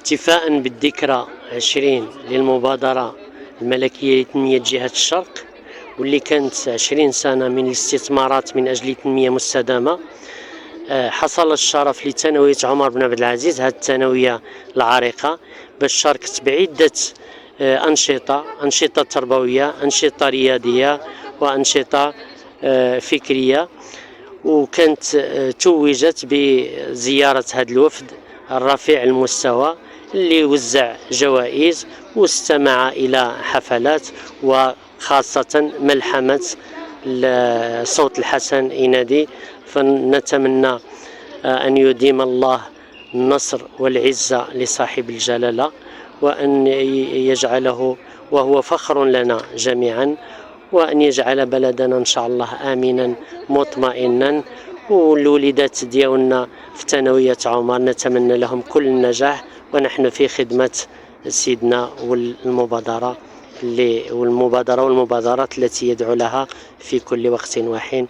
احتفاء بالذكرى 20 للمبادرة الملكية لتنمية جهة الشرق، واللي كانت 20 سنة من الاستثمارات من أجل تنمية مستدامة. حصل الشرف لثانوية عمر بن عبد العزيز، هذه الثانوية العريقة، باش شاركت بعدة أنشطة تربوية، أنشطة رياضية، وأنشطة فكرية. وكانت توجت بزيارة هذا الوفد الرفيع المستوى اللي وزع جوائز واستمع إلى حفلات، وخاصة ملحمة صوت الحسن ينادي. فنتمنى أن يديم الله النصر والعزة لصاحب الجلالة، وأن يجعله وهو فخر لنا جميعا، وأن يجعل بلدنا إن شاء الله آمنا مطمئنا. والوليدات ديالنا في ثانوية عمر نتمنى لهم كل النجاح، ونحن في خدمة سيدنا والمبادرات التي يدعو لها في كل وقت وحين.